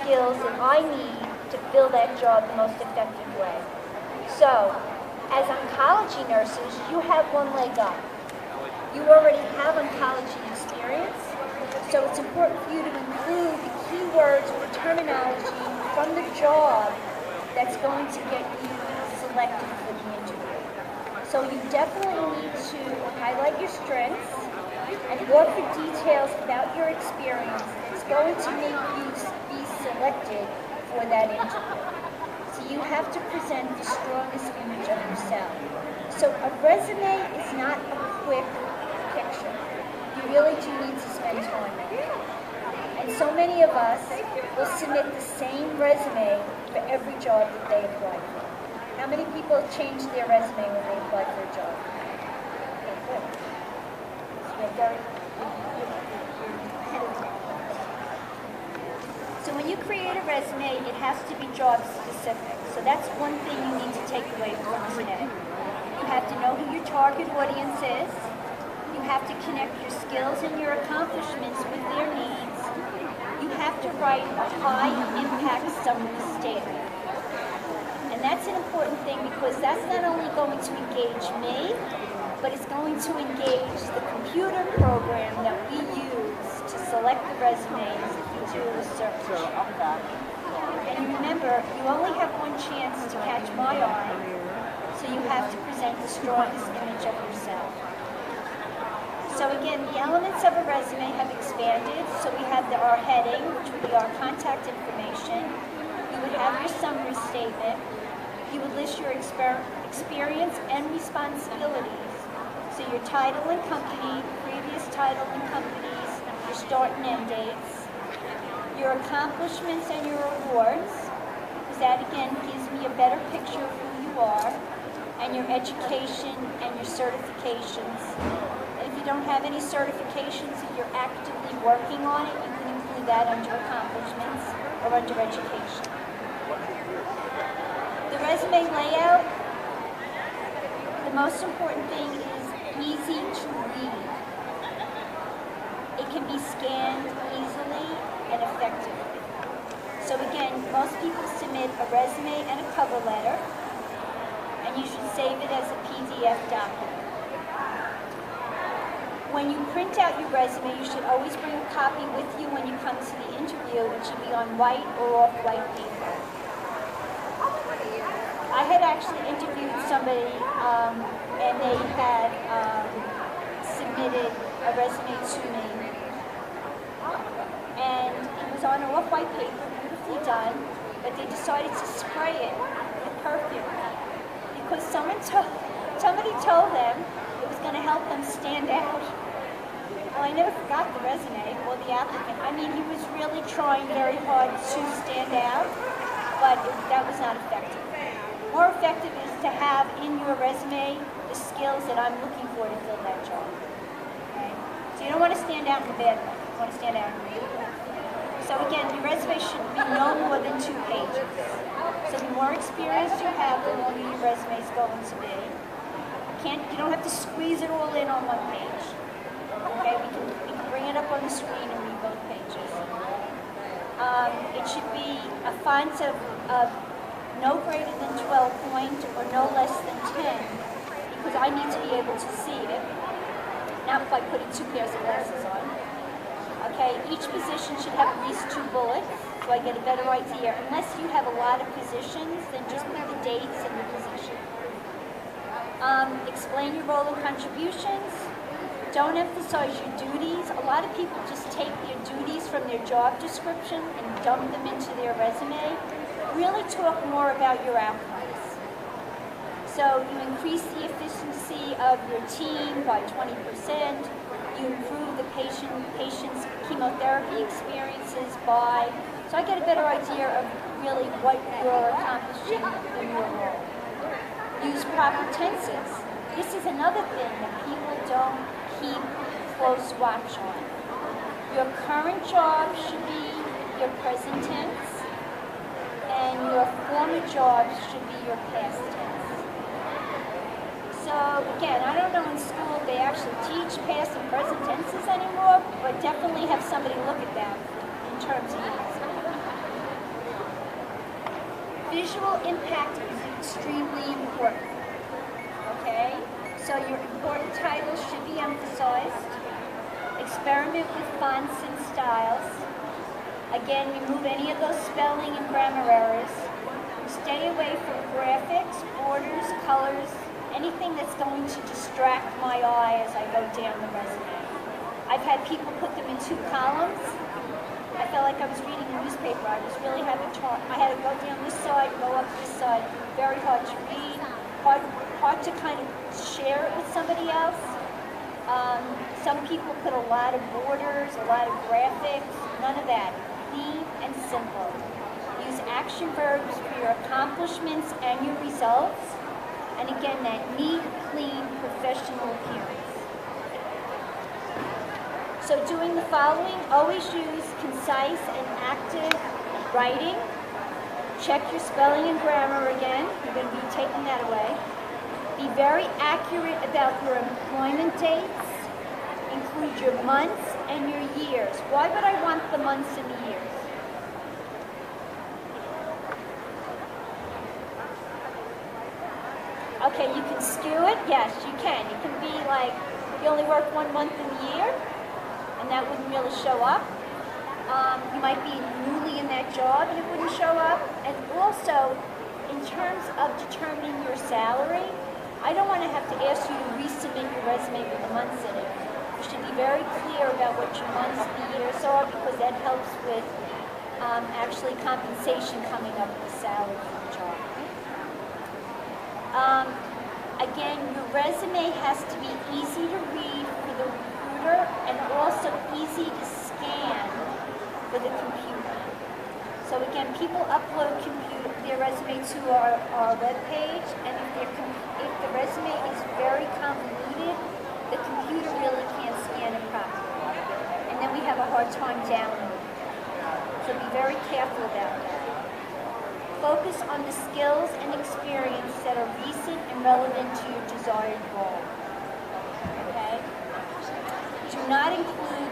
skills that I need to fill that job the most effective way. So, as oncology nurses, you have one leg up. You already have oncology experience, so it's important for you to include the keywords or terminology from the job that's going to get you selected for the interview. So you definitely need to highlight your strengths and offer details about your experience that's going to make you be selected for that interview. So you have to present the strongest image of yourself. So a resume is not a quick picture. You really do need to spend time on it. And so many of us will submit the same resume for every job that they apply for. How many people change their resume when they apply for a job? Okay, good. So you're very ahead of time. So when you create a resume, it has to be job specific. So that's one thing you need to take away from today. You have to know who your target audience is. You have to connect your skills and your accomplishments with their needs. You have to write a high-impact summary statement. And that's an important thing because that's not only going to engage me, but it's going to engage the computer program that we use to select the resumes if you do a search. And remember, you only have one chance to catch my eye, so you have to present the strongest image of yourself. So again, the elements of a resume have expanded. So we have our heading, which would be our contact information. You would have your summary statement. You would list your experience and responsibilities. So your title and company, previous title and companies, your start and end dates, your accomplishments and your awards, because that again gives me a better picture of who you are, and your education and your certifications. If you don't have any certifications and you're actively working on it, you can include that under accomplishments or under education. The resume layout, the most important thing is easy to read. It can be scanned easily and effectively. So again, most people submit a resume and a cover letter, and you should save it as a PDF document. When you print out your resume, you should always bring a copy with you when you come to the interview. It should be on white or off-white paper. I had actually interviewed somebody and they had submitted a resume to me. And it was on off-white paper, beautifully done, but they decided to spray it with perfume because somebody told them it was going to help them stand out. Well, I never forgot the resume or the applicant. I mean, he was really trying very hard to stand out, but that was not effective. More effective is to have in your resume the skills that I'm looking for to fill that job. Okay? So you don't want to stand out in a bad way. You want to stand out in a good way. So again, your resume should be no more than 2 pages. So the more experience you have, the longer your resume is going to be. You don't have to squeeze it all in on 1 page. Okay, we can bring it up on the screen and read both pages. It should be a font of no greater than 12 point or no less than 10, because I need to be able to see it, not by putting 2 pairs of glasses on. Okay, each position should have at least 2 bullets, so I get a better idea. Unless you have a lot of positions, then just put the dates and the position. Explain your role and contributions. Don't emphasize your duties. A lot of people just take their duties from their job description and dump them into their resume. Really talk more about your outcomes. So you increase the efficiency of your team by 20%. You improve the patient's chemotherapy experiences by, so I get a better idea of really what you're accomplishing in your role. Use proper tenses. This is another thing that people don't keep close watch on. Your current job should be your present tense, and your former job should be your past tense. So again, I don't know in school if they actually teach past and present tenses anymore, but definitely have somebody look at them in terms of these. visual impact is extremely important. Okay? So your important titles should be emphasized. Experiment with fonts and styles. Again, remove any of those spelling and grammar errors. Stay away from graphics, borders, colors, anything that's going to distract my eye as I go down the resume. I've had people put them in 2 columns. I felt like I was reading a newspaper. I was really having trouble. I had to go down this side, go up this side. Very hard to read, hard to kind of share it with somebody else. Some people put a lot of borders, a lot of graphics, none of that. Clean and simple. Use action verbs for your accomplishments and your results. And again, that neat, clean, professional appearance. So doing the following, always use concise and active writing. Check your spelling and grammar again. You're going to be taking that away. Be very accurate about your employment dates. Include your months and your years. Why would I want the months and the years? Okay, you can skew it. Yes, you can. It can be like you only work 1 month in the year, and that wouldn't really show up. You might be newly in that job and it wouldn't show up. And also, in terms of determining your salary, I don't want to have to ask you to resubmit your resume with the months in it. You should be very clear about what your months and years are, because that helps with actually compensation coming up with the salary for the job. Again, your resume has to be easy to read for the recruiter and also easy to scan for the computer. So again, people upload their resume to our webpage, and if the resume is very convoluted, the computer really can't scan it properly. And then we have a hard time downloading it. So be very careful about that. Focus on the skills and experience that are recent and relevant to your desired role. Okay? Do not include